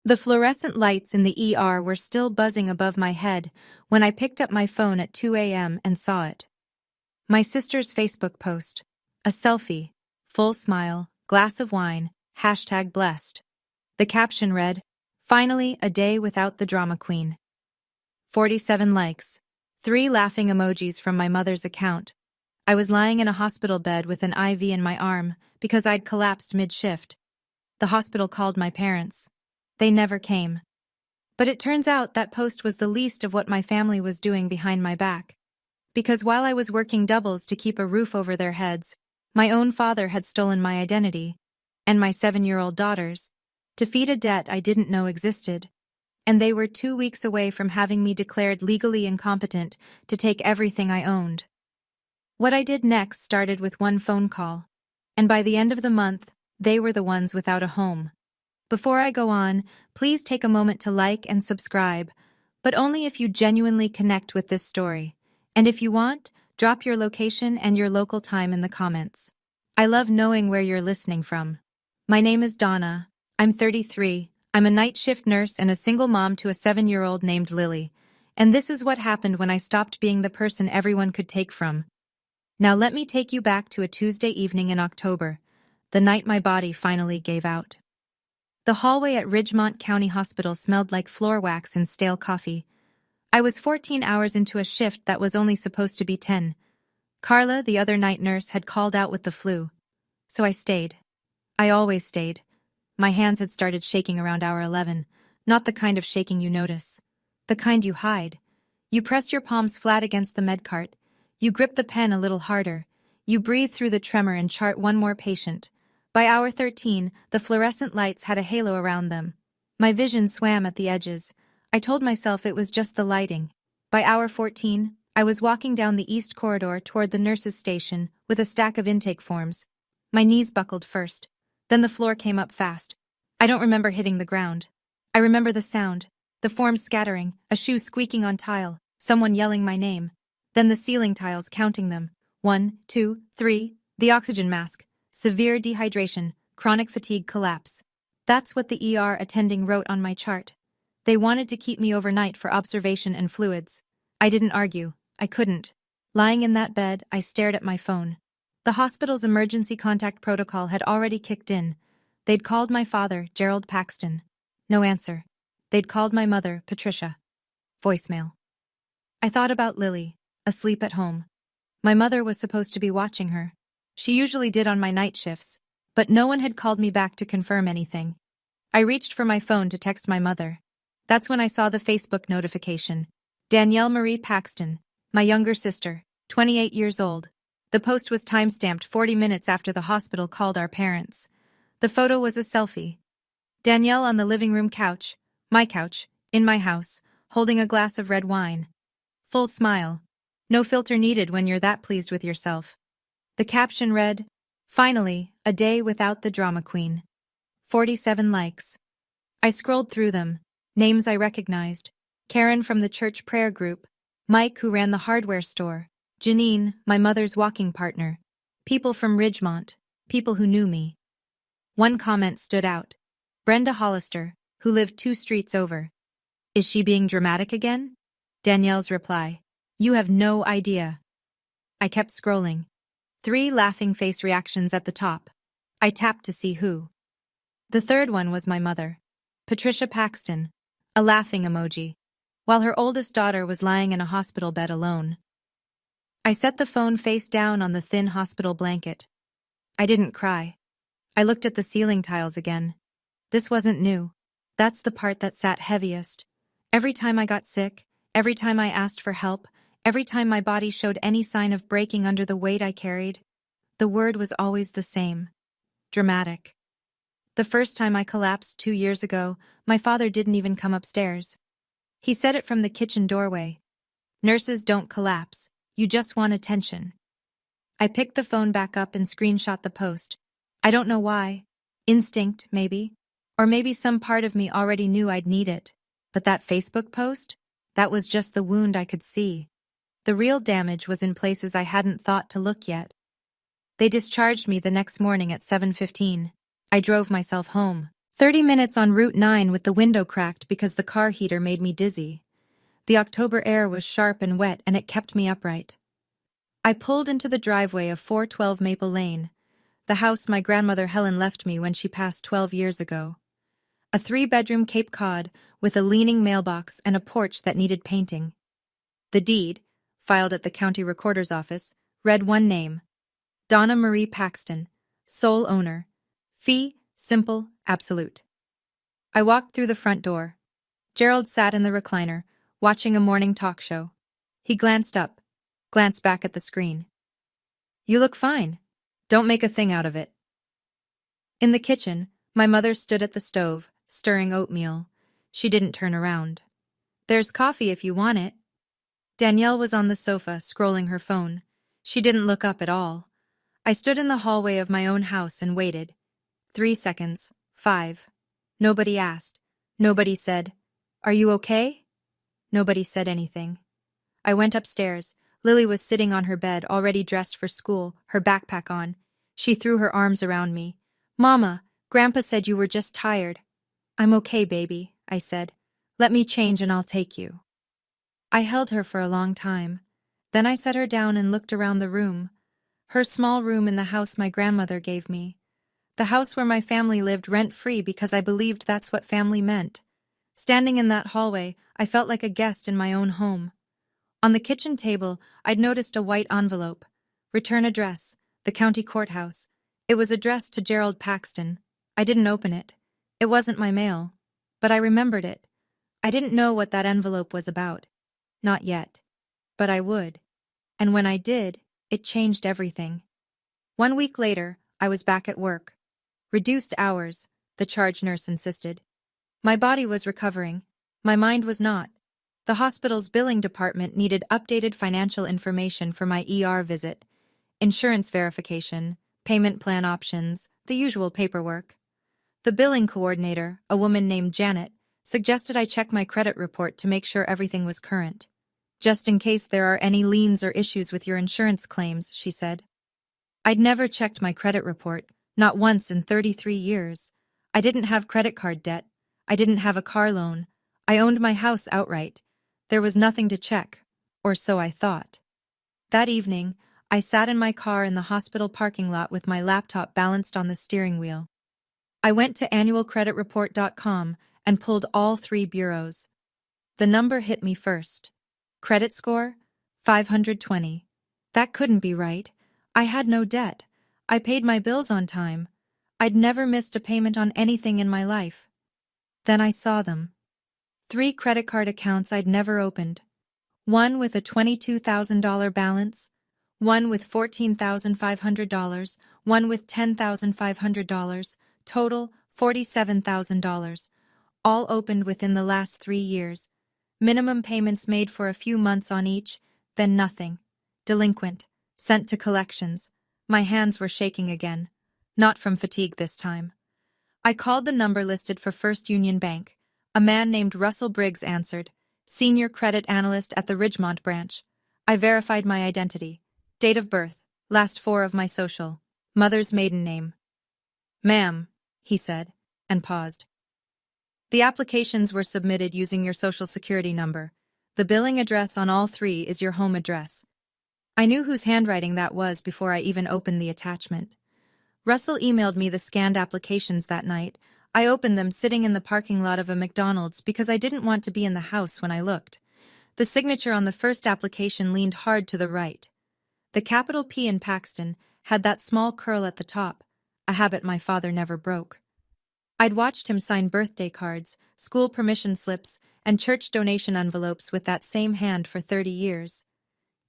The fluorescent lights in the ER were still buzzing above my head when I picked up my phone at 2 a.m. and saw it. My sister's Facebook post. A selfie. Full smile, glass of wine, #blessed. The caption read, "Finally, a day without the drama queen." 47 likes. 3 laughing emojis from my mother's account. I was lying in a hospital bed with an IV in my arm because I'd collapsed mid-shift. The hospital called my parents. They never came. But it turns out that post was the least of what my family was doing behind my back. Because while I was working doubles to keep a roof over their heads, my own father had stolen my identity, and my 7-year-old daughters, to feed a debt I didn't know existed. And they were 2 weeks away from having me declared legally incompetent to take everything I owned. What I did next started with one phone call, and by the end of the month, they were the ones without a home. Before I go on, please take a moment to like and subscribe, but only if you genuinely connect with this story. And if you want, drop your location and your local time in the comments. I love knowing where you're listening from. My name is Donna. I'm 33. I'm a night shift nurse and a single mom to a 7-year-old named Lily. And this is what happened when I stopped being the person everyone could take from. Now let me take you back to a Tuesday evening in October, the night my body finally gave out. The hallway at Ridgemont County Hospital smelled like floor wax and stale coffee. I was 14 hours into a shift that was only supposed to be 10. Carla, the other night nurse, had called out with the flu. So I stayed. I always stayed. My hands had started shaking around hour 11, not the kind of shaking you notice. The kind you hide. You press your palms flat against the medcart. You grip the pen a little harder. You breathe through the tremor and chart one more patient. By hour 13, the fluorescent lights had a halo around them. My vision swam at the edges. I told myself it was just the lighting. By hour 14, I was walking down the east corridor toward the nurse's station with a stack of intake forms. My knees buckled first. Then the floor came up fast. I don't remember hitting the ground. I remember the sound, the forms scattering, a shoe squeaking on tile, someone yelling my name. Then the ceiling tiles counting them. 1, 2, 3, the oxygen mask. Severe dehydration, chronic fatigue collapse. That's what the ER attending wrote on my chart. They wanted to keep me overnight for observation and fluids. I didn't argue. I couldn't. Lying in that bed, I stared at my phone. The hospital's emergency contact protocol had already kicked in. They'd called my father, Gerald Paxton. No answer. They'd called my mother, Patricia. Voicemail. I thought about Lily, asleep at home. My mother was supposed to be watching her. She usually did on my night shifts, but no one had called me back to confirm anything. I reached for my phone to text my mother. That's when I saw the Facebook notification. Danielle Marie Paxton, my younger sister, 28 years old. The post was timestamped 40 minutes after the hospital called our parents. The photo was a selfie. Danielle on the living room couch, my couch, in my house, holding a glass of red wine. Full smile. No filter needed when you're that pleased with yourself. The caption read, "Finally, a day without the drama queen." 47 likes. I scrolled through them. Names I recognized. Karen from the church prayer group. Mike, who ran the hardware store. Janine, my mother's walking partner. People from Ridgemont. People who knew me. One comment stood out. Brenda Hollister, who lived 2 streets over. Is she being dramatic again? Danielle's reply. You have no idea. I kept scrolling. 3 laughing face reactions at the top. I tapped to see who. The third one was my mother, Patricia Paxton, a laughing emoji, while her oldest daughter was lying in a hospital bed alone. I set the phone face down on the thin hospital blanket. I didn't cry. I looked at the ceiling tiles again. This wasn't new. That's the part that sat heaviest. Every time I got sick, every time I asked for help, every time my body showed any sign of breaking under the weight I carried, the word was always the same. Dramatic. The first time I collapsed 2 years ago, my father didn't even come upstairs. He said it from the kitchen doorway. Nurses don't collapse, you just want attention. I picked the phone back up and screenshot the post. I don't know why. Instinct, maybe. Or maybe some part of me already knew I'd need it. But that Facebook post? That was just the wound I could see. The real damage was in places I hadn't thought to look yet. They discharged me the next morning at 7:15. I drove myself home, 30 minutes on Route 9 with the window cracked because the car heater made me dizzy. The October air was sharp and wet and it kept me upright. I pulled into the driveway of 412 Maple Lane, the house my grandmother Helen left me when she passed 12 years ago. A 3-bedroom Cape Cod with a leaning mailbox and a porch that needed painting. The deed, filed at the county recorder's office, read one name: Donna Marie Paxton, sole owner. Fee, simple, absolute. I walked through the front door. Gerald sat in the recliner, watching a morning talk show. He glanced up, glanced back at the screen. "You look fine. Don't make a thing out of it." In the kitchen, my mother stood at the stove, stirring oatmeal. She didn't turn around. "There's coffee if you want it." Danielle was on the sofa, scrolling her phone. She didn't look up at all. I stood in the hallway of my own house and waited. 3 seconds, 5. Nobody asked. Nobody said, "Are you okay?" Nobody said anything. I went upstairs. Lily was sitting on her bed, already dressed for school, her backpack on. She threw her arms around me. "Mama, Grandpa said you were just tired." "I'm okay, baby," I said. "Let me change and I'll take you." I held her for a long time. Then I set her down and looked around the room. Her small room in the house my grandmother gave me. The house where my family lived rent-free because I believed that's what family meant. Standing in that hallway, I felt like a guest in my own home. On the kitchen table, I'd noticed a white envelope. Return address, the county courthouse. It was addressed to Gerald Paxton. I didn't open it. It wasn't my mail. But I remembered it. I didn't know what that envelope was about. Not yet. But I would. And when I did, it changed everything. 1 week later, I was back at work. Reduced hours, the charge nurse insisted. My body was recovering. My mind was not. The hospital's billing department needed updated financial information for my ER visit, insurance verification, payment plan options, the usual paperwork. The billing coordinator, a woman named Janet, suggested I check my credit report to make sure everything was current. "Just in case there are any liens or issues with your insurance claims," she said. I'd never checked my credit report, not once in 33 years. I didn't have credit card debt. I didn't have a car loan. I owned my house outright. There was nothing to check, or so I thought. That evening, I sat in my car in the hospital parking lot with my laptop balanced on the steering wheel. I went to annualcreditreport.com and pulled all 3 bureaus. The number hit me first. Credit score? 520. That couldn't be right. I had no debt. I paid my bills on time. I'd never missed a payment on anything in my life. Then I saw them. 3 credit card accounts I'd never opened. One with a $22,000 balance, one with $14,500, one with $10,500, total $47,000, all opened within the last 3 years. Minimum payments made for a few months on each, then nothing. Delinquent. Sent to collections. My hands were shaking again. Not from fatigue this time. I called the number listed for First Union Bank. A man named Russell Briggs answered, senior credit analyst at the Ridgemont branch. I verified my identity. Date of birth, last 4 of my social, mother's maiden name. "Ma'am," he said, and paused. "The applications were submitted using your social security number. The billing address on all 3 is your home address." I knew whose handwriting that was before I even opened the attachment. Russell emailed me the scanned applications that night. I opened them sitting in the parking lot of a McDonald's because I didn't want to be in the house when I looked. The signature on the first application leaned hard to the right. The capital P in Paxton had that small curl at the top, a habit my father never broke. I'd watched him sign birthday cards, school permission slips, and church donation envelopes with that same hand for 30 years.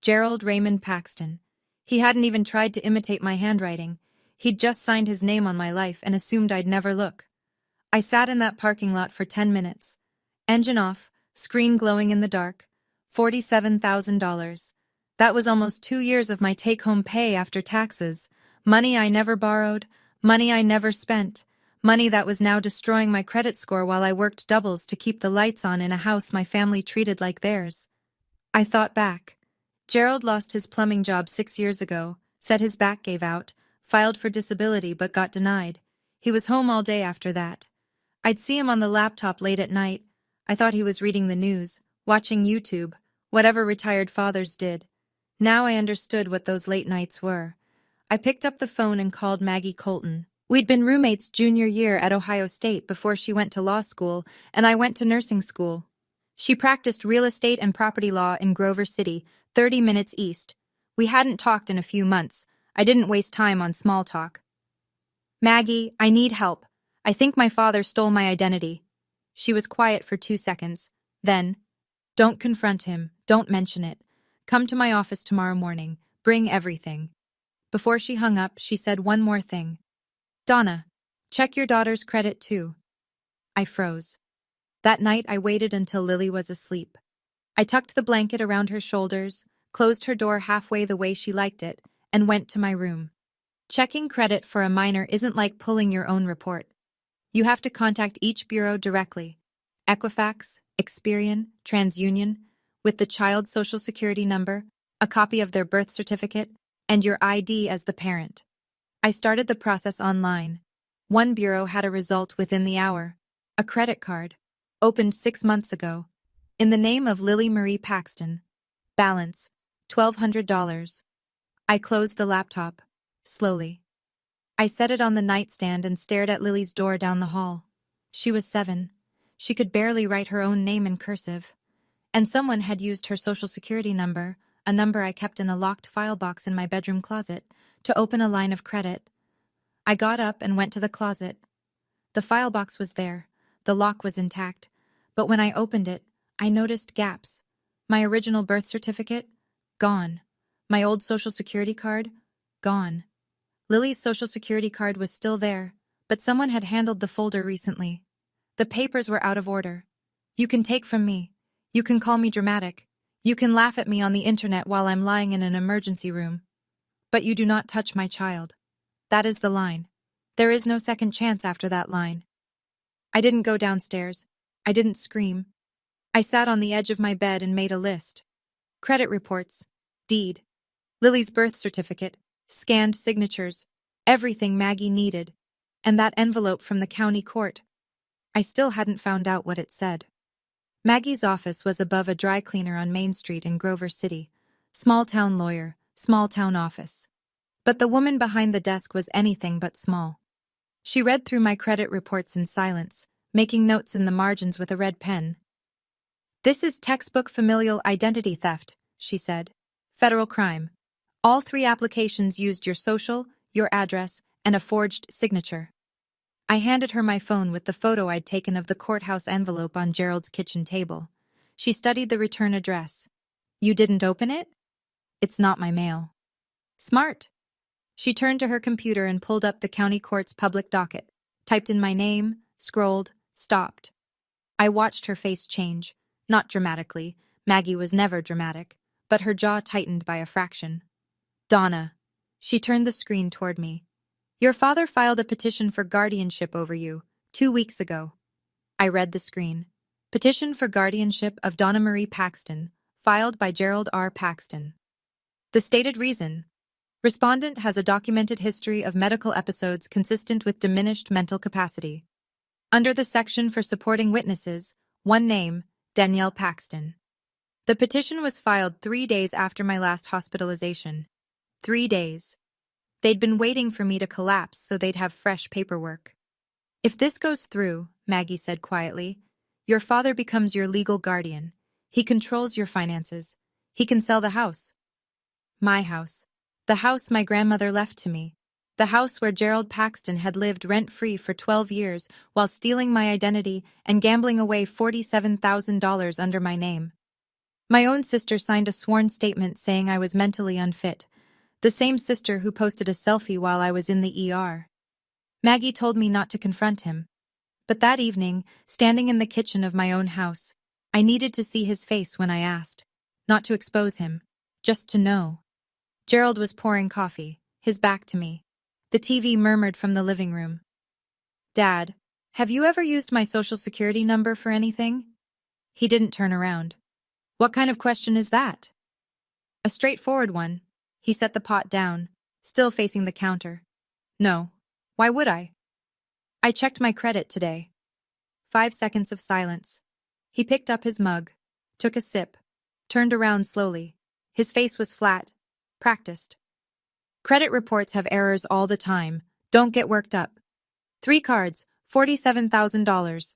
Gerald Raymond Paxton. He hadn't even tried to imitate my handwriting. He'd just signed his name on my life and assumed I'd never look. I sat in that parking lot for 10 minutes. Engine off, screen glowing in the dark. $47,000. That was almost 2 years of my take-home pay after taxes. Money I never borrowed, money I never spent, money that was now destroying my credit score while I worked doubles to keep the lights on in a house my family treated like theirs. I thought back. Gerald lost his plumbing job 6 years ago, said his back gave out, filed for disability but got denied. He was home all day after that. I'd see him on the laptop late at night. I thought he was reading the news, watching YouTube, whatever retired fathers did. Now I understood what those late nights were. I picked up the phone and called Maggie Colton. We'd been roommates junior year at Ohio State before she went to law school, and I went to nursing school. She practiced real estate and property law in Grover City, 30 minutes east. We hadn't talked in a few months. I didn't waste time on small talk. Maggie, I need help. I think my father stole my identity. She was quiet for 2 seconds. Then, don't confront him. Don't mention it. Come to my office tomorrow morning. Bring everything. Before she hung up, she said one more thing. Donna, check your daughter's credit too. I froze. That night I waited until Lily was asleep. I tucked the blanket around her shoulders, closed her door halfway the way she liked it, and went to my room. Checking credit for a minor isn't like pulling your own report. You have to contact each bureau directly. Equifax, Experian, TransUnion, with the child's social security number, a copy of their birth certificate, and your ID as the parent. I started the process online. One bureau had a result within the hour. A credit card, opened 6 months ago, in the name of Lily Marie Paxton. Balance, $1,200. I closed the laptop, slowly. I set it on the nightstand and stared at Lily's door down the hall. She was 7. She could barely write her own name in cursive. And someone had used her social security number, a number I kept in a locked file box in my bedroom closet, to open a line of credit. I got up and went to the closet. The file box was there. The lock was intact. But when I opened it, I noticed gaps. My original birth certificate? Gone. My old social security card? Gone. Lily's social security card was still there, but someone had handled the folder recently. The papers were out of order. You can take from me. You can call me dramatic. You can laugh at me on the internet while I'm lying in an emergency room. But you do not touch my child. That is the line. There is no second chance after that line. I didn't go downstairs. I didn't scream. I sat on the edge of my bed and made a list. Credit reports, deed, Lily's birth certificate, scanned signatures, everything Maggie needed, and that envelope from the county court. I still hadn't found out what it said. Maggie's office was above a dry cleaner on Main Street in Grover City. Small-town lawyer, small-town office. But the woman behind the desk was anything but small. She read through my credit reports in silence, making notes in the margins with a red pen. This is textbook familial identity theft, she said. Federal crime. All 3 applications used your social, your address, and a forged signature. I handed her my phone with the photo I'd taken of the courthouse envelope on Gerald's kitchen table. She studied the return address. You didn't open it? It's not my mail. Smart. She turned to her computer and pulled up the county court's public docket, typed in my name, scrolled, stopped. I watched her face change, not dramatically. Maggie was never dramatic, but her jaw tightened by a fraction. Donna. She turned the screen toward me. Your father filed a petition for guardianship over you 2 weeks ago. I read the screen. Petition for guardianship of Donna Marie Paxton, filed by Gerald R. Paxton. The stated reason. Respondent has a documented history of medical episodes consistent with diminished mental capacity. Under the section for supporting witnesses, one name, Danielle Paxton. The petition was filed 3 days after my last hospitalization. 3 days. They'd been waiting for me to collapse so they'd have fresh paperwork. If this goes through, Maggie said quietly, your father becomes your legal guardian. He controls your finances. He can sell the house. My house. The house my grandmother left to me. The house where Gerald Paxton had lived rent-free for 12 years while stealing my identity and gambling away $47,000 under my name. My own sister signed a sworn statement saying I was mentally unfit. The same sister who posted a selfie while I was in the ER. Maggie told me not to confront him. But that evening, standing in the kitchen of my own house, I needed to see his face when I asked. Not to expose him, just to know. Gerald was pouring coffee, his back to me. The TV murmured from the living room. Dad, have you ever used my social security number for anything? He didn't turn around. What kind of question is that? A straightforward one. He set the pot down, still facing the counter. No. Why would I? I checked my credit today. 5 seconds of silence. He picked up his mug, took a sip, turned around slowly. His face was flat, practiced. Credit reports have errors all the time. Don't get worked up. 3 cards, $47,000.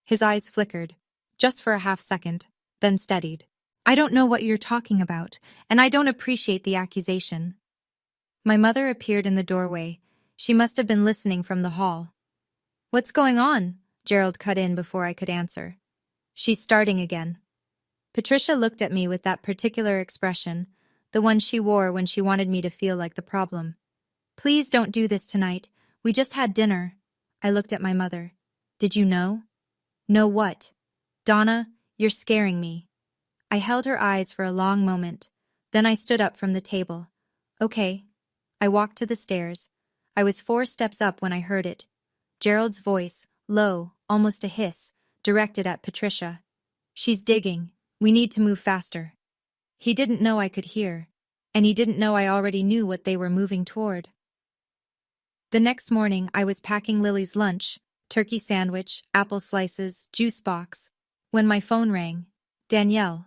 His eyes flickered, just for a half second, then steadied. I don't know what you're talking about, and I don't appreciate the accusation. My mother appeared in the doorway. She must have been listening from the hall. What's going on? Gerald cut in before I could answer. She's starting again. Patricia looked at me with that particular expression, the one she wore when she wanted me to feel like the problem. Please don't do this tonight. We just had dinner. I looked at my mother. Did you know? Know what? Donna, you're scaring me. I held her eyes for a long moment. Then I stood up from the table. Okay. I walked to the stairs. I was 4 steps up when I heard it. Gerald's voice, low, almost a hiss, directed at Patricia. She's digging. We need to move faster. He didn't know I could hear, and he didn't know I already knew what they were moving toward. The next morning, I was packing Lily's lunch, turkey sandwich, apple slices, juice box, when my phone rang. Danielle.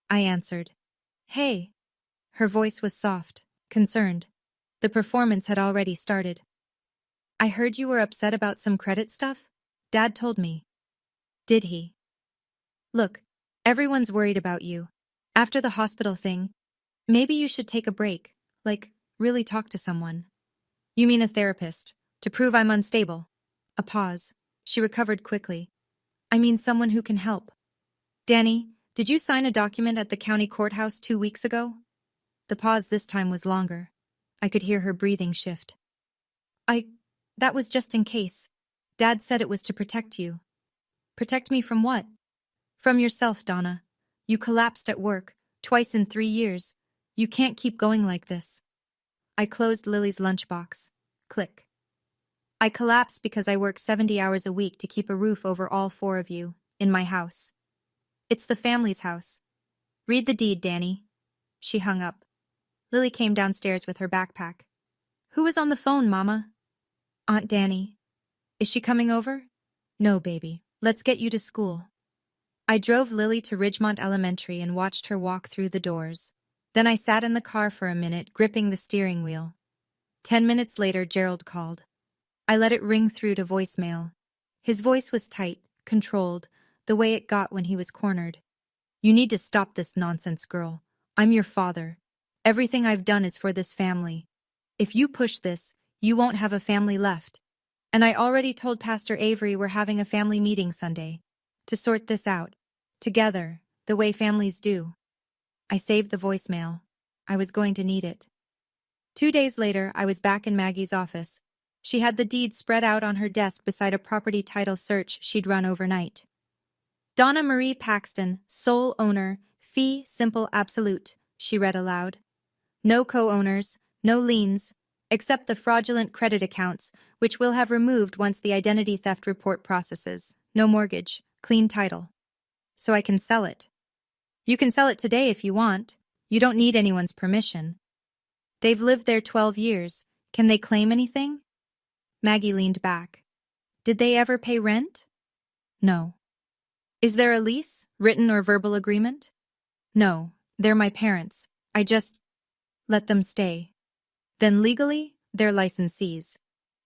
I answered. Hey. Her voice was soft, concerned. The performance had already started. I heard you were upset about some credit stuff? Dad told me. Did he? Look, everyone's worried about you. After the hospital thing, maybe you should take a break, like, really talk to someone. You mean a therapist, to prove I'm unstable? A pause. She recovered quickly. I mean someone who can help. Danny, did you sign a document at the county courthouse 2 weeks ago? The pause this time was longer. I could hear her breathing shift. That was just in case. Dad said it was to protect you. Protect me from what? From yourself, Donna. You collapsed at work, twice in 3 years. You can't keep going like this. I closed Lily's lunchbox. Click. I collapsed because I work 70 hours a week to keep a roof over all 4 of you, in my house. It's the family's house. Read the deed, Danny. She hung up. Lily came downstairs with her backpack. Who was on the phone, Mama? Aunt Danny. Is she coming over? No, baby. Let's get you to school. I drove Lily to Ridgemont Elementary and watched her walk through the doors. Then I sat in the car for a minute, gripping the steering wheel. 10 minutes later, Gerald called. I let it ring through to voicemail. His voice was tight, controlled, the way it got when he was cornered. You need to stop this nonsense, girl. I'm your father. Everything I've done is for this family. If you push this, you won't have a family left. And I already told Pastor Avery we're having a family meeting Sunday to sort this out, together, the way families do. I saved the voicemail. I was going to need it. 2 days later, I was back in Maggie's office. She had the deed spread out on her desk beside a property title search she'd run overnight. Donna Marie Paxton, sole owner, fee simple absolute, she read aloud. No co-owners, no liens, except the fraudulent credit accounts, which we'll have removed once the identity theft report processes. No mortgage, clean title. So I can sell it. You can sell it today if you want. You don't need anyone's permission. They've lived there 12 years. Can they claim anything? Maggie leaned back. Did they ever pay rent? No. Is there a lease, written or verbal agreement? No, they're my parents. I just let them stay. Then legally, they're licensees.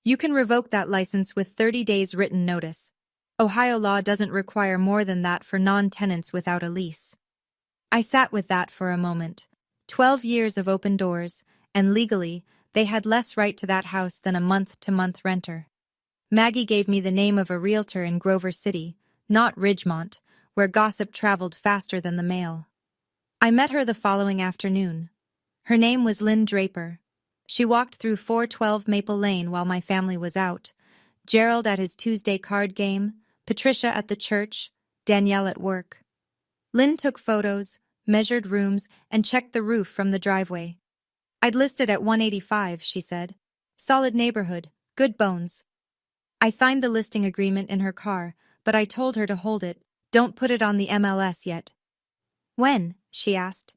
You can revoke that license with 30 days written notice. Ohio law doesn't require more than that for non-tenants without a lease. I sat with that for a moment. 12 years of open doors, and legally, they had less right to that house than a month-to-month renter. Maggie gave me the name of a realtor in Grover City, not Ridgemont, where gossip traveled faster than the mail. I met her the following afternoon. Her name was Lynn Draper. She walked through 412 Maple Lane while my family was out. Gerald at his Tuesday card game, Patricia at the church, Danielle at work. Lynn took photos, measured rooms, and checked the roof from the driveway. I'd listed at 185, she said. Solid neighborhood, good bones. I signed the listing agreement in her car, but I told her to hold it. Don't put it on the MLS yet. When? She asked.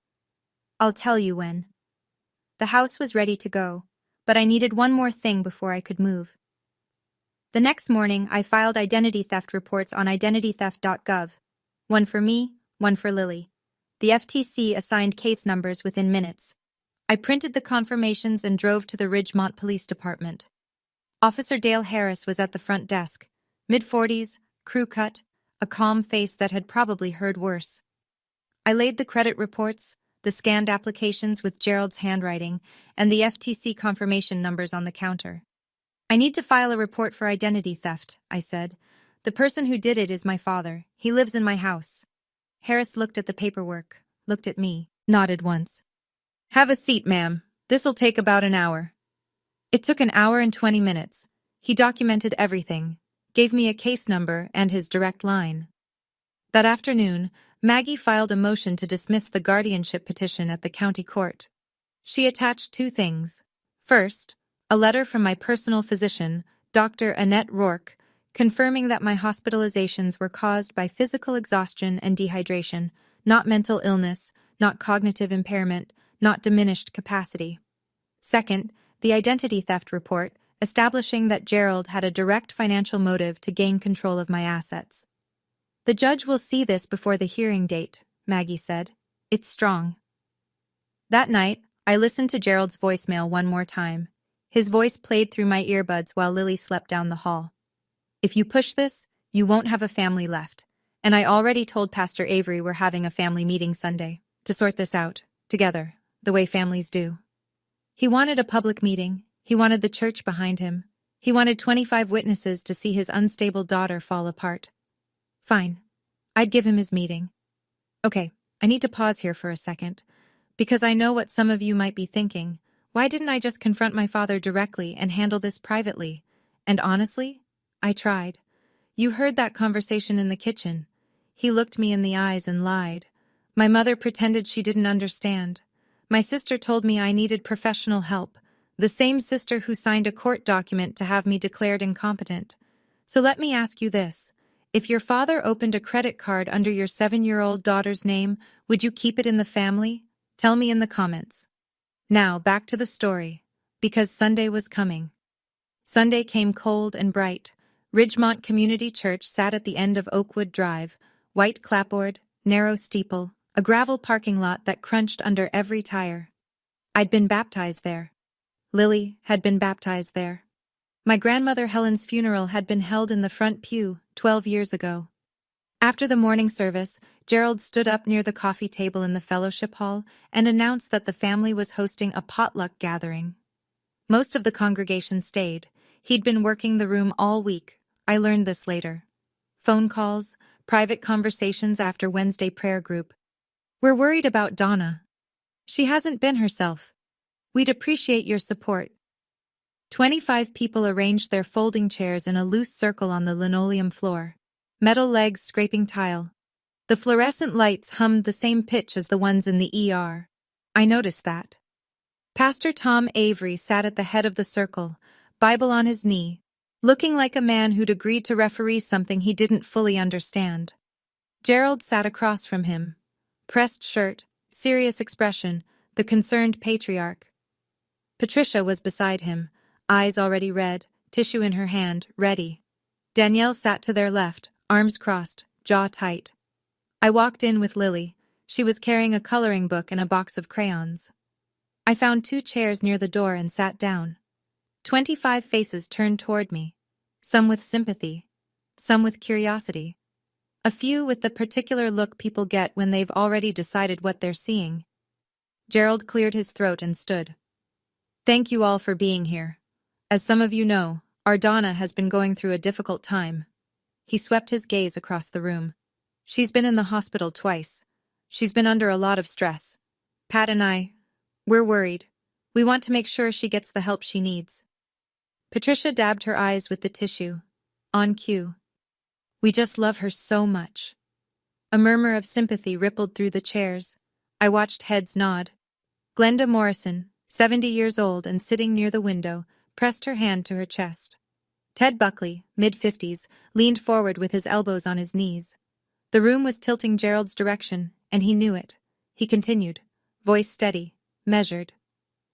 I'll tell you when. The house was ready to go, but I needed one more thing before I could move. The next morning, I filed identity theft reports on identitytheft.gov. One for me, one for Lily. The FTC assigned case numbers within minutes. I printed the confirmations and drove to the Ridgemont Police Department. Officer Dale Harris was at the front desk, mid-40s, crew cut, a calm face that had probably heard worse. I laid the credit reports, the scanned applications with Gerald's handwriting, and the FTC confirmation numbers on the counter. "I need to file a report for identity theft," I said. "The person who did it is my father. He lives in my house." Harris looked at the paperwork, looked at me, nodded once. "Have a seat, ma'am. This'll take about an hour." It took an hour and 20 minutes. He documented everything, gave me a case number and his direct line. That afternoon, Maggie filed a motion to dismiss the guardianship petition at the county court. She attached two things. First, a letter from my personal physician, Dr. Annette Rourke, confirming that my hospitalizations were caused by physical exhaustion and dehydration, not mental illness, not cognitive impairment, not diminished capacity. Second, the identity theft report, establishing that Gerald had a direct financial motive to gain control of my assets. "The judge will see this before the hearing date," Maggie said. "It's strong." That night, I listened to Gerald's voicemail one more time. His voice played through my earbuds while Lily slept down the hall. "If you push this, you won't have a family left. And I already told Pastor Avery we're having a family meeting Sunday to sort this out, together, the way families do." He wanted a public meeting. He wanted the church behind him. He wanted 25 witnesses to see his unstable daughter fall apart. Fine. I'd give him his meeting. Okay, I need to pause here for a second, because I know what some of you might be thinking. Why didn't I just confront my father directly and handle this privately? And honestly, I tried. You heard that conversation in the kitchen. He looked me in the eyes and lied. My mother pretended she didn't understand. My sister told me I needed professional help, the same sister who signed a court document to have me declared incompetent. So let me ask you this. If your father opened a credit card under your 7-year-old daughter's name, would you keep it in the family? Tell me in the comments. Now, back to the story, because Sunday was coming. Sunday came cold and bright. Ridgemont Community Church sat at the end of Oakwood Drive, white clapboard, narrow steeple, a gravel parking lot that crunched under every tire. I'd been baptized there. Lily had been baptized there. My grandmother Helen's funeral had been held in the front pew 12 years ago. After the morning service, Gerald stood up near the coffee table in the fellowship hall and announced that the family was hosting a potluck gathering. Most of the congregation stayed. He'd been working the room all week. I learned this later. Phone calls, private conversations after Wednesday prayer group. "We're worried about Donna. She hasn't been herself. We'd appreciate your support." 25 people arranged their folding chairs in a loose circle on the linoleum floor, metal legs scraping tile. The fluorescent lights hummed the same pitch as the ones in the ER. I noticed that. Pastor Tom Avery sat at the head of the circle, Bible on his knee, looking like a man who'd agreed to referee something he didn't fully understand. Gerald sat across from him. Pressed shirt, serious expression, the concerned patriarch. Patricia was beside him, eyes already red, tissue in her hand, ready. Danielle sat to their left, arms crossed, jaw tight. I walked in with Lily. She was carrying a coloring book and a box of crayons. I found 2 chairs near the door and sat down. 25 faces turned toward me, some with sympathy, some with curiosity. A few with the particular look people get when they've already decided what they're seeing. Gerald cleared his throat and stood. "Thank you all for being here. As some of you know, our Donna has been going through a difficult time." He swept his gaze across the room. "She's been in the hospital twice. She's been under a lot of stress. Pat and we're worried. We want to make sure she gets the help she needs." Patricia dabbed her eyes with the tissue. On cue. "We just love her so much." A murmur of sympathy rippled through the chairs. I watched heads nod. Glenda Morrison, 70 years old and sitting near the window, pressed her hand to her chest. Ted Buckley, mid-50s, leaned forward with his elbows on his knees. The room was tilting Gerald's direction, and he knew it. He continued, voice steady, measured.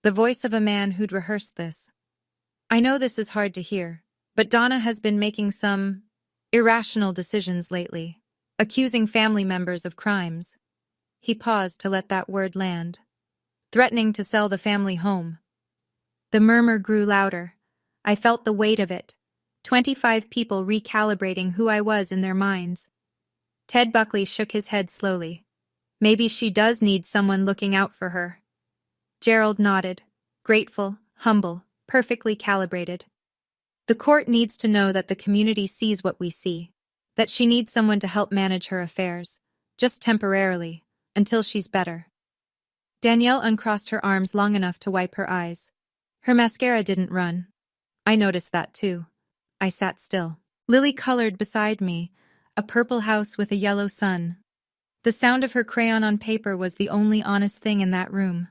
The voice of a man who'd rehearsed this. "I know this is hard to hear, But Donna has been making some irrational decisions lately, accusing family members of crimes. He paused to let that word land. Threatening to sell the family home. The murmur grew louder. I felt the weight of it. 25 people recalibrating who I was in their minds. Ted Buckley shook his head slowly. Maybe she does need someone looking out for her. Gerald nodded. Grateful, humble, perfectly calibrated. The court needs to know that the community sees what we see. That she needs someone to help manage her affairs. Just temporarily, until she's better. Danielle uncrossed her arms long enough to wipe her eyes. Her mascara didn't run. I noticed that too. I sat still. Lily colored beside me, a purple house with a yellow sun. The sound of her crayon on paper was the only honest thing in that room.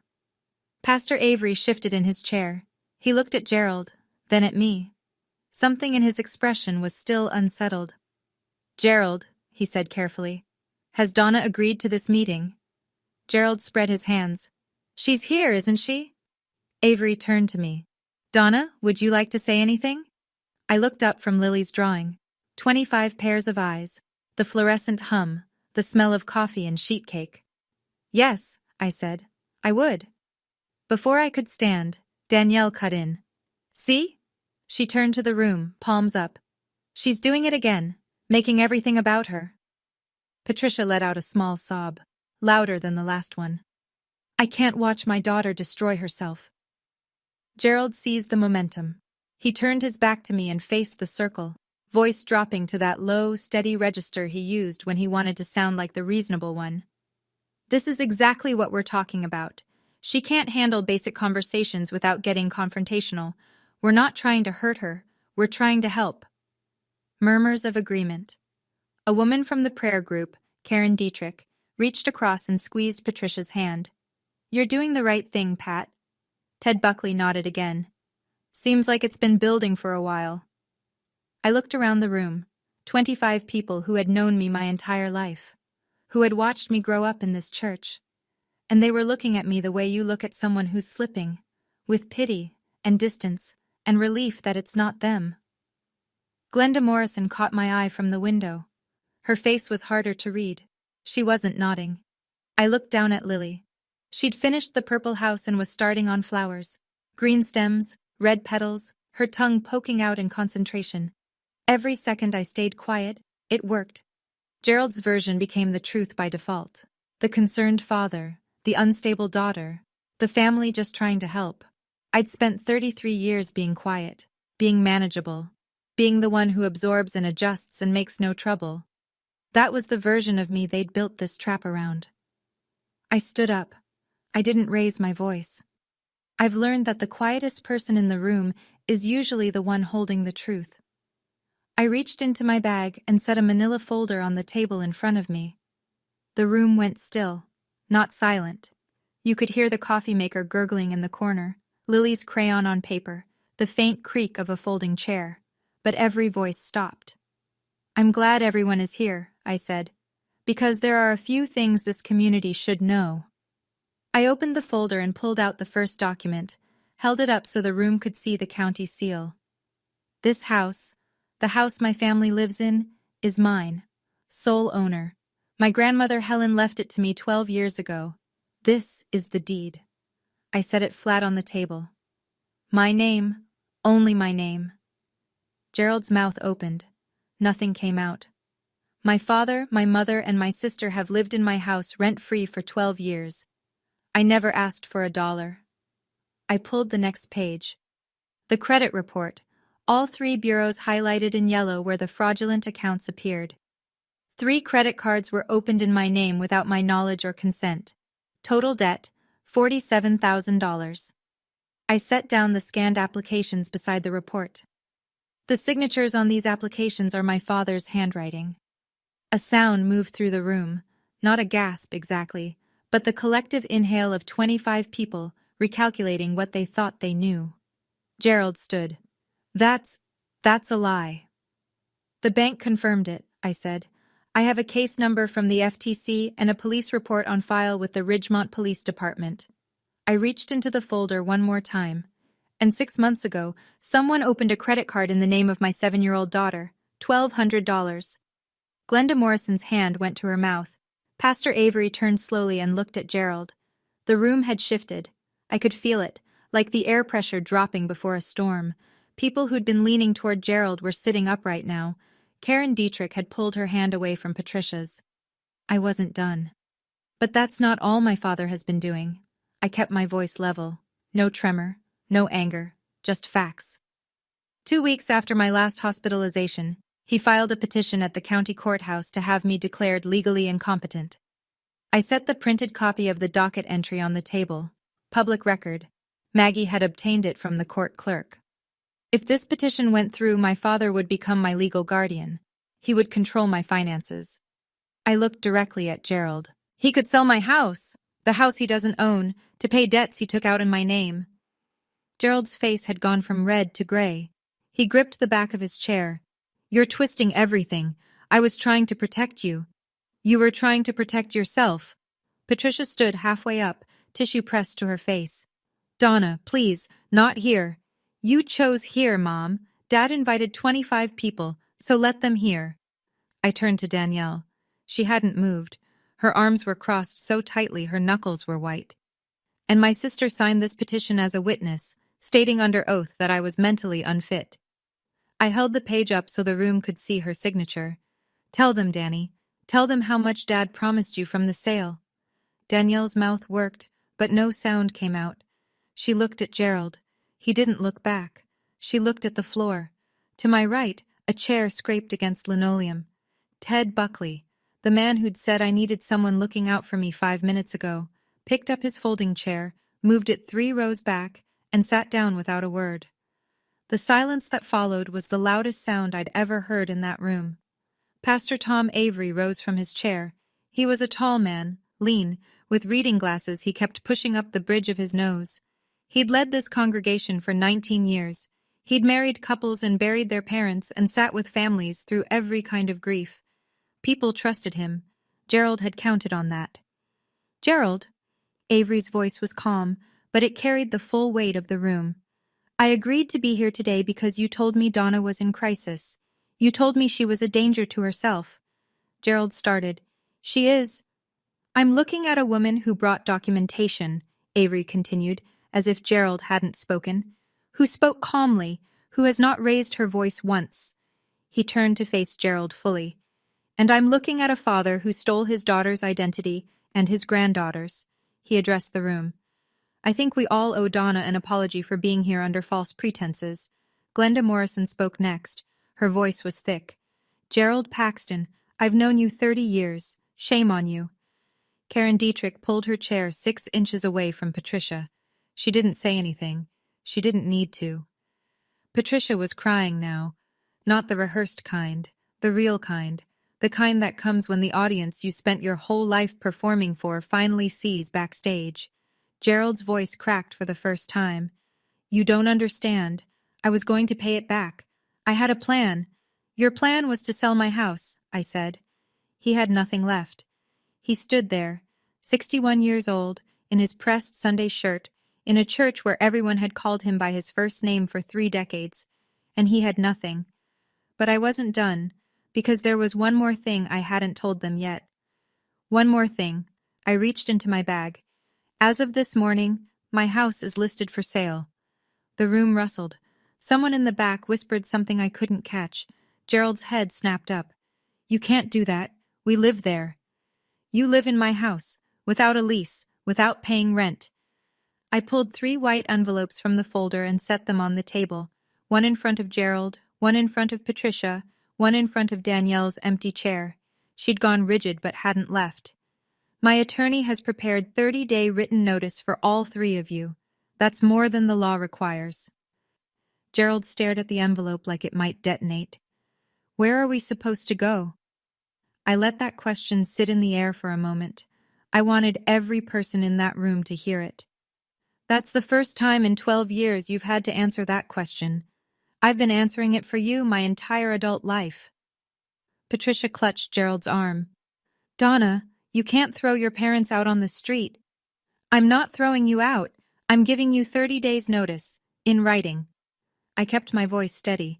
Pastor Avery shifted in his chair. He looked at Gerald, then at me. Something in his expression was still unsettled. Gerald, he said carefully, has Donna agreed to this meeting? Gerald spread his hands. She's here, isn't she? Avery turned to me. Donna, would you like to say anything? I looked up from Lily's drawing. 25 pairs of eyes, the fluorescent hum, the smell of coffee and sheet cake. Yes, I said, I would. Before I could stand, Danielle cut in. See? She turned to the room, palms up. She's doing it again, making everything about her. Patricia let out a small sob, louder than the last one. I can't watch my daughter destroy herself. Gerald seized the momentum. He turned his back to me and faced the circle, voice dropping to that low, steady register he used when he wanted to sound like the reasonable one. This is exactly what we're talking about. She can't handle basic conversations without getting confrontational. We're not trying to hurt her, we're trying to help. Murmurs of agreement. A woman from the prayer group, Karen Dietrich, reached across and squeezed Patricia's hand. You're doing the right thing, Pat. Ted Buckley nodded again. Seems like it's been building for a while. I looked around the room. 25 people who had known me my entire life, who had watched me grow up in this church. And they were looking at me the way you look at someone who's slipping, with pity and distance and relief that it's not them. Glenda Morrison caught my eye from the window. Her face was harder to read. She wasn't nodding. I looked down at Lily. She'd finished the purple house and was starting on flowers. Green stems, red petals, her tongue poking out in concentration. Every second I stayed quiet, it worked. Gerald's version became the truth by default. The concerned father, the unstable daughter, the family just trying to help. I'd spent 33 years being quiet, being manageable, being the one who absorbs and adjusts and makes no trouble. That was the version of me they'd built this trap around. I stood up. I didn't raise my voice. I've learned that the quietest person in the room is usually the one holding the truth. I reached into my bag and set a manila folder on the table in front of me. The room went still, not silent. You could hear the coffee maker gurgling in the corner, Lily's crayon on paper, the faint creak of a folding chair, but every voice stopped. I'm glad everyone is here, I said, because there are a few things this community should know. I opened the folder and pulled out the first document, held it up so the room could see the county seal. This house, the house my family lives in, is mine, sole owner. My grandmother Helen left it to me 12 years ago. This is the deed. I set it flat on the table. My name, only my name. Gerald's mouth opened. Nothing came out. My father, my mother, and my sister have lived in my house rent-free for 12 years. I never asked for $1. I pulled the next page. The credit report, all 3 bureaus highlighted in yellow where the fraudulent accounts appeared. 3 credit cards were opened in my name without my knowledge or consent. Total debt, $47,000. I set down the scanned applications beside the report. The signatures on these applications are my father's handwriting. A sound moved through the room, not a gasp exactly, but the collective inhale of 25 people recalculating what they thought they knew. Gerald stood. That's a lie. The bank confirmed it, I said. I have a case number from the FTC and a police report on file with the Ridgemont Police Department. I reached into the folder one more time. And 6 months ago, someone opened a credit card in the name of my 7-year-old daughter. $1,200. Glenda Morrison's hand went to her mouth. Pastor Avery turned slowly and looked at Gerald. The room had shifted. I could feel it, like the air pressure dropping before a storm. People who'd been leaning toward Gerald were sitting upright now. Karen Dietrich had pulled her hand away from Patricia's. I wasn't done. But that's not all my father has been doing. I kept my voice level. No tremor, no anger, just facts. 2 weeks after my last hospitalization, he filed a petition at the county courthouse to have me declared legally incompetent. I set the printed copy of the docket entry on the table. Public record. Maggie had obtained it from the court clerk. If this petition went through, my father would become my legal guardian. He would control my finances. I looked directly at Gerald. He could sell my house, the house he doesn't own, to pay debts he took out in my name. Gerald's face had gone from red to gray. He gripped the back of his chair. You're twisting everything. I was trying to protect you. You were trying to protect yourself. Patricia stood halfway up, tissue pressed to her face. Donna, please, not here. You chose here, Mom. Dad invited 25 people, so let them here. I turned to Danielle. She hadn't moved. Her arms were crossed so tightly her knuckles were white. And my sister signed this petition as a witness, stating under oath that I was mentally unfit. I held the page up so the room could see her signature. Tell them, Danny. Tell them how much Dad promised you from the sale. Danielle's mouth worked, but no sound came out. She looked at Gerald. He didn't look back. She looked at the floor. To my right, a chair scraped against linoleum. Ted Buckley, the man who'd said I needed someone looking out for me 5 minutes ago, picked up his folding chair, moved it 3 rows back, and sat down without a word. The silence that followed was the loudest sound I'd ever heard in that room. Pastor Tom Avery rose from his chair. He was a tall man, lean, with reading glasses he kept pushing up the bridge of his nose. He'd led this congregation for 19 years. He'd married couples and buried their parents and sat with families through every kind of grief. People trusted him. Gerald had counted on that. Gerald? Avery's voice was calm, but it carried the full weight of the room. I agreed to be here today because you told me Donna was in crisis. You told me she was a danger to herself. Gerald started. She is. I'm looking at a woman who brought documentation, Avery continued, as if Gerald hadn't spoken, who spoke calmly, who has not raised her voice once. He turned to face Gerald fully. And I'm looking at a father who stole his daughter's identity and his granddaughter's. He addressed the room. I think we all owe Donna an apology for being here under false pretenses. Glenda Morrison spoke next. Her voice was thick. Gerald Paxton, I've known you 30 years. Shame on you. Karen Dietrich pulled her chair 6 inches away from Patricia. She didn't say anything. She didn't need to. Patricia was crying now. Not the rehearsed kind, the real kind, the kind that comes when the audience you spent your whole life performing for finally sees backstage. Gerald's voice cracked for the first time. You don't understand. I was going to pay it back. I had a plan. Your plan was to sell my house, I said. He had nothing left. He stood there, 61 years old, in his pressed Sunday shirt, in a church where everyone had called him by his first name for 3 decades, and he had nothing. But I wasn't done, because there was one more thing I hadn't told them yet. One more thing. I reached into my bag. As of this morning, my house is listed for sale. The room rustled. Someone in the back whispered something I couldn't catch. Gerald's head snapped up. You can't do that. We live there. You live in my house, without a lease, without paying rent. I pulled 3 white envelopes from the folder and set them on the table, one in front of Gerald, one in front of Patricia, one in front of Danielle's empty chair. She'd gone rigid but hadn't left. My attorney has prepared 30-day written notice for all 3 of you. That's more than the law requires. Gerald stared at the envelope like it might detonate. Where are we supposed to go? I let that question sit in the air for a moment. I wanted every person in that room to hear it. That's the first time in 12 years you've had to answer that question. I've been answering it for you my entire adult life. Patricia clutched Gerald's arm. Donna, you can't throw your parents out on the street. I'm not throwing you out. I'm giving you 30 days' notice. In writing. I kept my voice steady.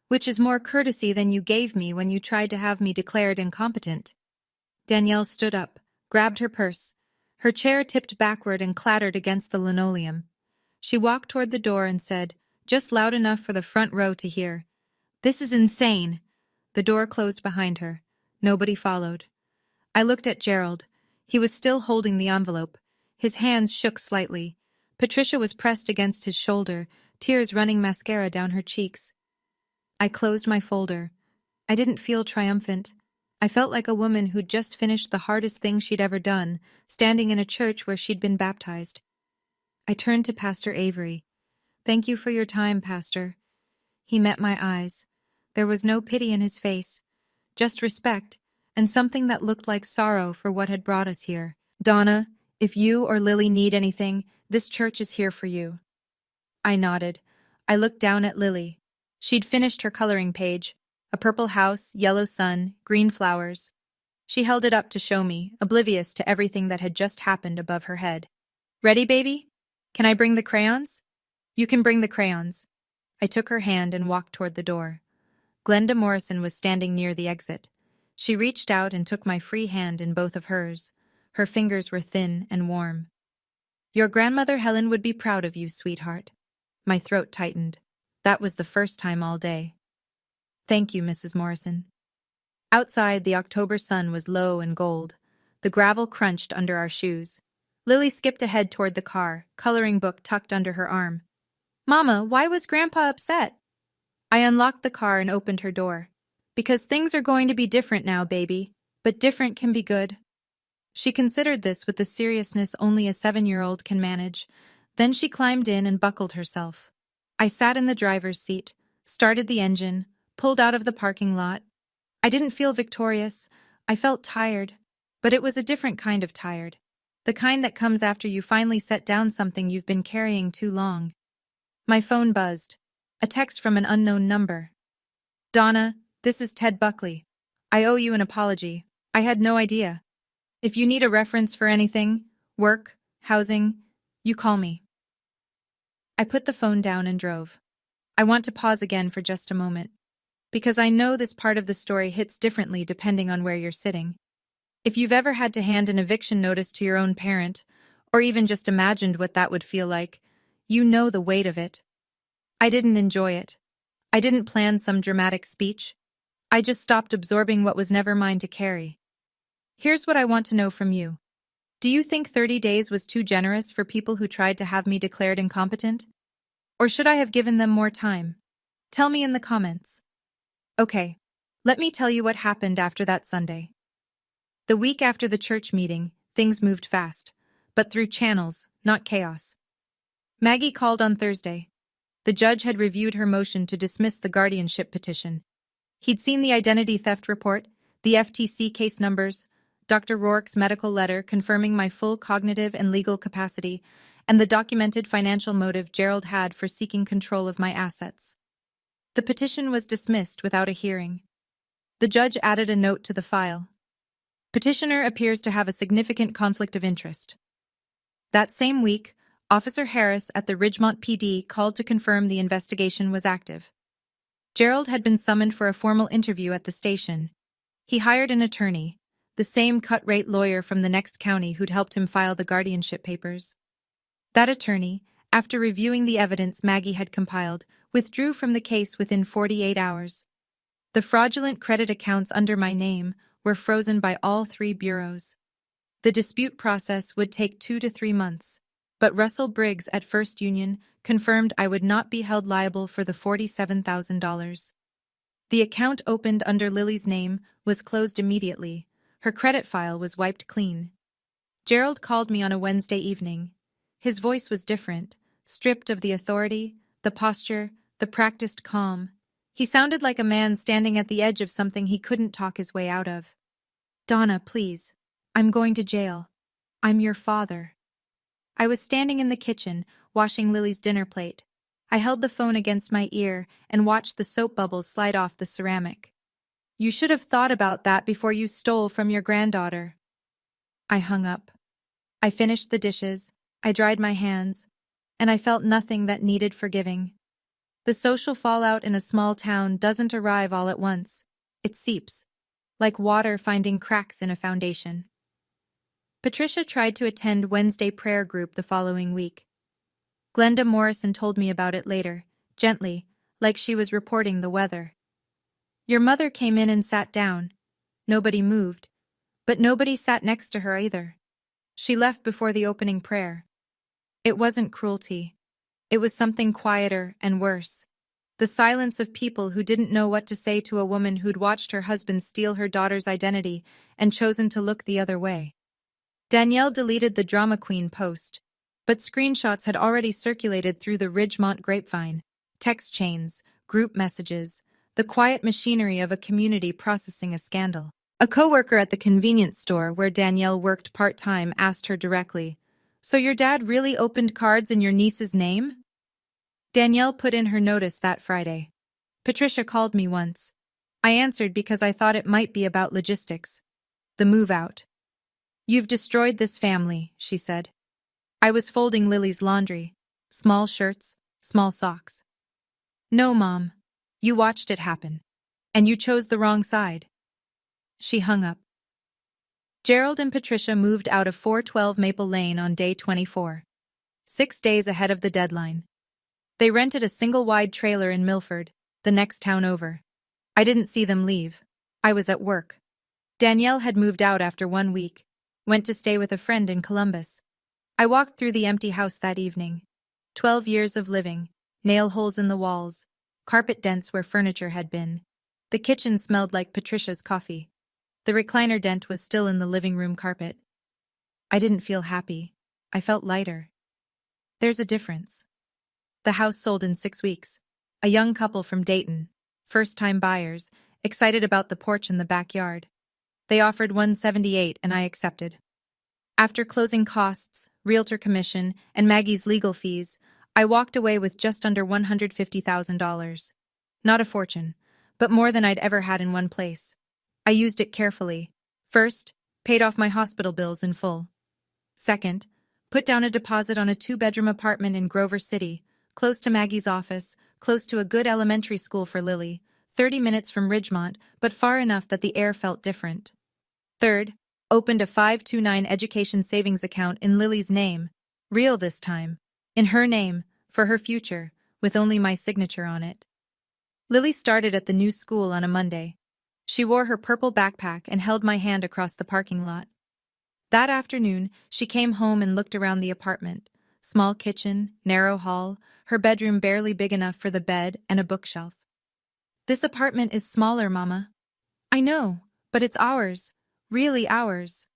Which is more courtesy than you gave me when you tried to have me declared incompetent. Danielle stood up, grabbed her purse. Her chair tipped backward and clattered against the linoleum. She walked toward the door and said, just loud enough for the front row to hear, "This is insane." The door closed behind her. Nobody followed. I looked at Gerald. He was still holding the envelope. His hands shook slightly. Patricia was pressed against his shoulder, tears running mascara down her cheeks. I closed my folder. I didn't feel triumphant. I felt like a woman who'd just finished the hardest thing she'd ever done, standing in a church where she'd been baptized. I turned to Pastor Avery. "Thank you for your time, Pastor." He met my eyes. There was no pity in his face, just respect, and something that looked like sorrow for what had brought us here. "Donna, if you or Lily need anything, this church is here for you." I nodded. I looked down at Lily. She'd finished her coloring page. A purple house, yellow sun, green flowers. She held it up to show me, oblivious to everything that had just happened above her head. "Ready, baby? Can I bring the crayons?" "You can bring the crayons." I took her hand and walked toward the door. Glenda Morrison was standing near the exit. She reached out and took my free hand in both of hers. Her fingers were thin and warm. "Your grandmother Helen would be proud of you, sweetheart." My throat tightened. That was the first time all day. "Thank you, Mrs. Morrison." Outside, the October sun was low and gold. The gravel crunched under our shoes. Lily skipped ahead toward the car, coloring book tucked under her arm. "Mama, why was Grandpa upset?" I unlocked the car and opened her door. "Because things are going to be different now, baby. But different can be good." She considered this with the seriousness only a 7-year-old can manage. Then she climbed in and buckled herself. I sat in the driver's seat, started the engine, pulled out of the parking lot. I didn't feel victorious. I felt tired. But it was a different kind of tired. The kind that comes after you finally set down something you've been carrying too long. My phone buzzed. A text from an unknown number. "Donna, this is Ted Buckley. I owe you an apology. I had no idea. If you need a reference for anything, work, housing, you call me." I put the phone down and drove. I want to pause again for just a moment, because I know this part of the story hits differently depending on where you're sitting. If you've ever had to hand an eviction notice to your own parent, or even just imagined what that would feel like, you know the weight of it. I didn't enjoy it. I didn't plan some dramatic speech. I just stopped absorbing what was never mine to carry. Here's what I want to know from you. Do you think 30 days was too generous for people who tried to have me declared incompetent? Or should I have given them more time? Tell me in the comments. Okay, let me tell you what happened after that Sunday. The week after the church meeting, things moved fast, but through channels, not chaos. Maggie called on Thursday. The judge had reviewed her motion to dismiss the guardianship petition. He'd seen the identity theft report, the FTC case numbers, Dr. Rourke's medical letter confirming my full cognitive and legal capacity, and the documented financial motive Gerald had for seeking control of my assets. The petition was dismissed without a hearing. The judge added a note to the file. Petitioner appears to have a significant conflict of interest. That same week, Officer Harris at the Ridgemont PD called to confirm the investigation was active. Gerald had been summoned for a formal interview at the station. He hired an attorney, the same cut-rate lawyer from the next county who'd helped him file the guardianship papers. That attorney, after reviewing the evidence Maggie had compiled, withdrew from the case within 48 hours. The fraudulent credit accounts under my name were frozen by all 3 bureaus. The dispute process would take 2 to 3 months, but Russell Briggs at First Union confirmed I would not be held liable for the $47,000. The account opened under Lily's name was closed immediately. Her credit file was wiped clean. Gerald called me on a Wednesday evening. His voice was different, stripped of the authority, the posture, the practiced calm. He sounded like a man standing at the edge of something he couldn't talk his way out of. "Donna, please. I'm going to jail. I'm your father." I was standing in the kitchen, washing Lily's dinner plate. I held the phone against my ear and watched the soap bubbles slide off the ceramic. "You should have thought about that before you stole from your granddaughter." I hung up. I finished the dishes. I dried my hands. and I felt nothing that needed forgiving. The social fallout in a small town doesn't arrive all at once. It seeps, like water finding cracks in a foundation. Patricia tried to attend Wednesday prayer group the following week. Glenda Morrison told me about it later, gently, like she was reporting the weather. Your mother came in and sat down. Nobody moved, but nobody sat next to her either. She left before the opening prayer. It wasn't cruelty. It was something quieter and worse. The silence of people who didn't know what to say to a woman who'd watched her husband steal her daughter's identity and chosen to look the other way. Danielle deleted the drama queen post, but screenshots had already circulated through the Ridgemont grapevine, text chains, group messages, the quiet machinery of a community processing a scandal. A coworker at the convenience store where Danielle worked part-time asked her directly, "So your dad really opened cards in your niece's name?" Danielle put in her notice that Friday. Patricia called me once. I answered because I thought it might be about logistics. The move out. "You've destroyed this family," she said. I was folding Lily's laundry. Small shirts, small socks. "No, Mom. You watched it happen. And you chose the wrong side." She hung up. Gerald and Patricia moved out of 412 Maple Lane on day 24. 6 days ahead of the deadline. They rented a single-wide trailer in Milford, the next town over. I didn't see them leave. I was at work. Danielle had moved out after 1 week, went to stay with a friend in Columbus. I walked through the empty house that evening. 12 years of living, nail holes in the walls, carpet dents where furniture had been. The kitchen smelled like Patricia's coffee. The recliner dent was still in the living room carpet. I didn't feel happy. I felt lighter. There's a difference. The house sold in 6 weeks. A young couple from Dayton, first-time buyers, excited about the porch in the backyard. They offered $178 and I accepted. After closing costs, realtor commission, and Maggie's legal fees, I walked away with just under $150,000. Not a fortune, but more than I'd ever had in one place. I used it carefully. First, paid off my hospital bills in full. Second, put down a deposit on a 2-bedroom apartment in Grover City, close to Maggie's office, close to a good elementary school for Lily, 30 minutes from Ridgemont, but far enough that the air felt different. Third, opened a 529 education savings account in Lily's name, real this time, in her name, for her future, with only my signature on it. Lily started at the new school on a Monday. She wore her purple backpack and held my hand across the parking lot. That afternoon, she came home and looked around the apartment. Small kitchen, narrow hall, her bedroom barely big enough for the bed and a bookshelf. "This apartment is smaller, Mama." "I know, but it's ours. Really ours."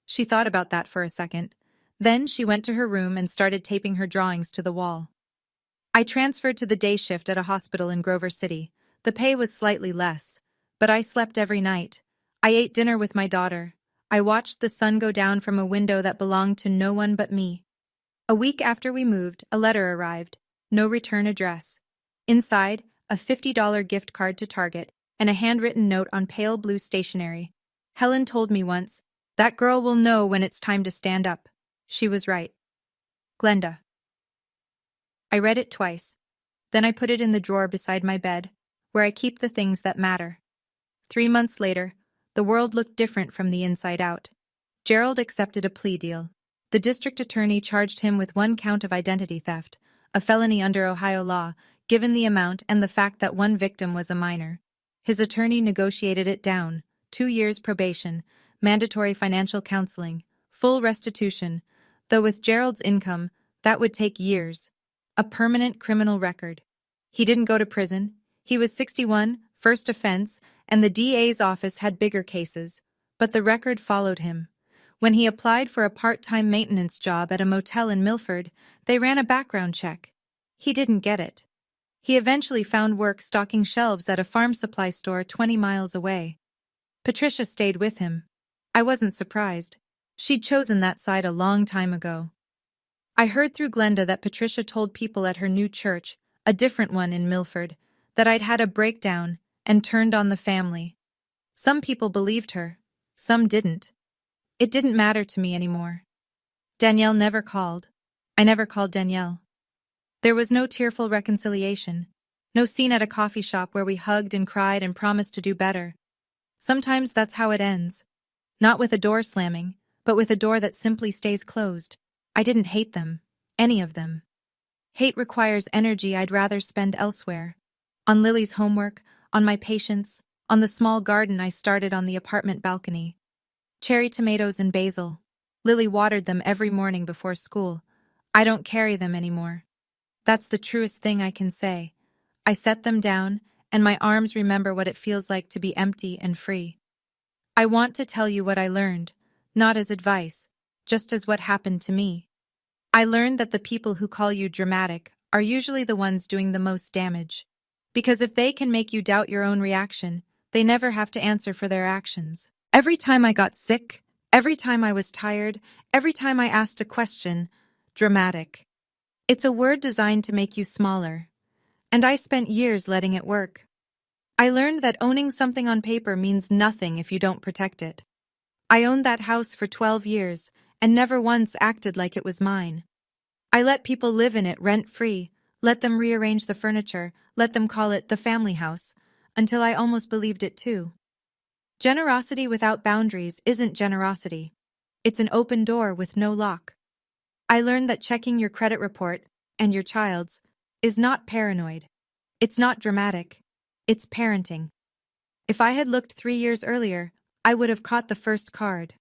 She thought about that for a second. Then she went to her room and started taping her drawings to the wall. I transferred to the day shift at a hospital in Grover City. The pay was slightly less, but I slept every night. I ate dinner with my daughter. I watched the sun go down from a window that belonged to no one but me. A week after we moved, a letter arrived. No return address. Inside, a $50 gift card to Target and a handwritten note on pale blue stationery. Helen told me once, "That girl will know when it's time to stand up." She was right. Glenda. I read it twice. Then I put it in the drawer beside my bed, where I keep the things that matter. 3 months later, the world looked different from the inside out. Gerald accepted a plea deal. The district attorney charged him with 1 count of identity theft, a felony under Ohio law, given the amount and the fact that one victim was a minor. His attorney negotiated it down: 2 years probation, mandatory financial counseling, full restitution, though with Gerald's income, that would take years. A permanent criminal record. He didn't go to prison. He was 61, first offense, and the DA's office had bigger cases, but the record followed him. When he applied for a part-time maintenance job at a motel in Milford, they ran a background check. He didn't get it. He eventually found work stocking shelves at a farm supply store 20 miles away. Patricia stayed with him. I wasn't surprised. She'd chosen that side a long time ago. I heard through Glenda that Patricia told people at her new church, a different one in Milford, that I'd had a breakdown and turned on the family. Some people believed her, some didn't. It didn't matter to me anymore. Danielle never called. I never called Danielle. There was no tearful reconciliation. No scene at a coffee shop where we hugged and cried and promised to do better. Sometimes that's how it ends. Not with a door slamming, but with a door that simply stays closed. I didn't hate them. Any of them. Hate requires energy I'd rather spend elsewhere. On Lily's homework, on my patience, on the small garden I started on the apartment balcony. Cherry tomatoes and basil. Lily watered them every morning before school. I don't carry them anymore. That's the truest thing I can say. I set them down, and my arms remember what it feels like to be empty and free. I want to tell you what I learned, not as advice, just as what happened to me. I learned that the people who call you dramatic are usually the ones doing the most damage. Because if they can make you doubt your own reaction, they never have to answer for their actions. Every time I got sick, every time I was tired, every time I asked a question, dramatic. It's a word designed to make you smaller. And I spent years letting it work. I learned that owning something on paper means nothing if you don't protect it. I owned that house for 12 years and never once acted like it was mine. I let people live in it rent-free, let them rearrange the furniture, let them call it the family house, until I almost believed it too. Generosity without boundaries isn't generosity. It's an open door with no lock. I learned that checking your credit report, and your child's, is not paranoid. It's not dramatic. It's parenting. If I had looked 3 years earlier, I would have caught the first card.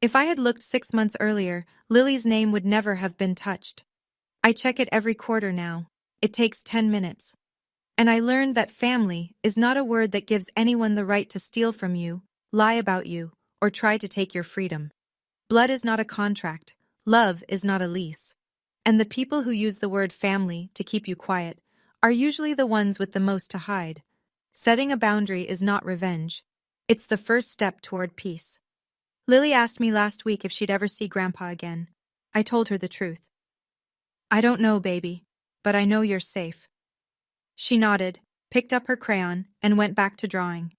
If I had looked 6 months earlier, Lily's name would never have been touched. I check it every quarter now. It takes 10 minutes. And I learned that family is not a word that gives anyone the right to steal from you, lie about you, or try to take your freedom. Blood is not a contract. Love is not a lease. And the people who use the word family to keep you quiet are usually the ones with the most to hide. Setting a boundary is not revenge. It's the first step toward peace. Lily asked me last week if she'd ever see Grandpa again. I told her the truth. I don't know, baby, but I know you're safe. She nodded, picked up her crayon, and went back to drawing.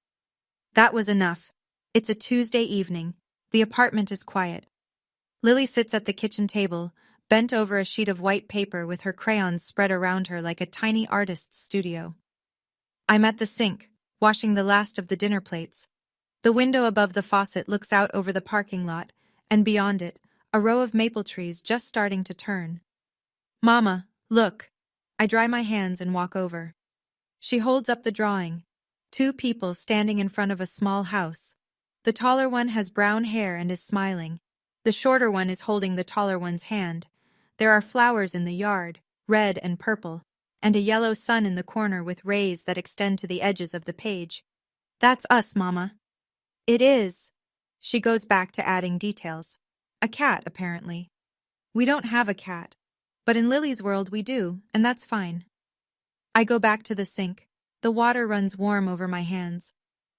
That was enough. It's a Tuesday evening. The apartment is quiet. Lily sits at the kitchen table, bent over a sheet of white paper with her crayons spread around her like a tiny artist's studio. I'm at the sink, washing the last of the dinner plates. The window above the faucet looks out over the parking lot, and beyond it, a row of maple trees just starting to turn. Mama, look. I dry my hands and walk over. She holds up the drawing. 2 people standing in front of a small house. The taller one has brown hair and is smiling. The shorter one is holding the taller one's hand. There are flowers in the yard, red and purple, and a yellow sun in the corner with rays that extend to the edges of the page. That's us, Mama. It is. She goes back to adding details. A cat, apparently. We don't have a cat, but in Lily's world we do, and that's fine. I go back to the sink. The water runs warm over my hands.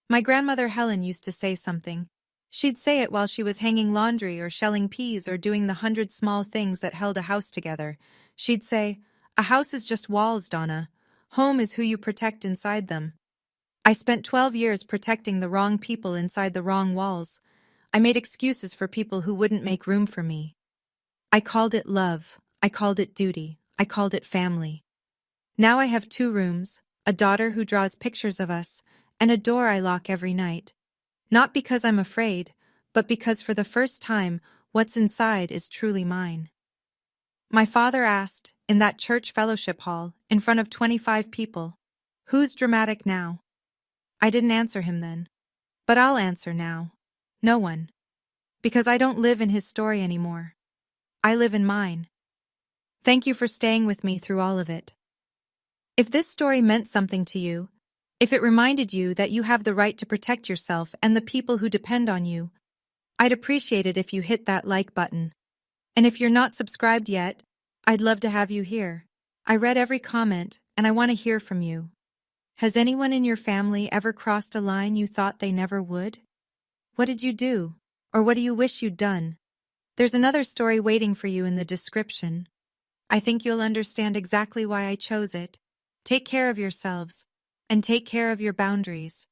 My grandmother Helen used to say something. She'd say it while she was hanging laundry or shelling peas or doing the 100 small things that held a house together. She'd say, "A house is just walls, Donna. Home is who you protect inside them." I spent 12 years protecting the wrong people inside the wrong walls. I made excuses for people who wouldn't make room for me. I called it love. I called it duty. I called it family. Now I have 2 rooms, a daughter who draws pictures of us, and a door I lock every night. Not because I'm afraid, but because for the first time, what's inside is truly mine. My father asked, in that church fellowship hall, in front of 25 people, "Who's dramatic now?" I didn't answer him then. But I'll answer now. No one. Because I don't live in his story anymore. I live in mine. Thank you for staying with me through all of it. If this story meant something to you, if it reminded you that you have the right to protect yourself and the people who depend on you, I'd appreciate it if you hit that like button. And if you're not subscribed yet, I'd love to have you here. I read every comment, and I want to hear from you. Has anyone in your family ever crossed a line you thought they never would? What did you do? Or what do you wish you'd done? There's another story waiting for you in the description. I think you'll understand exactly why I chose it. Take care of yourselves, and take care of your boundaries.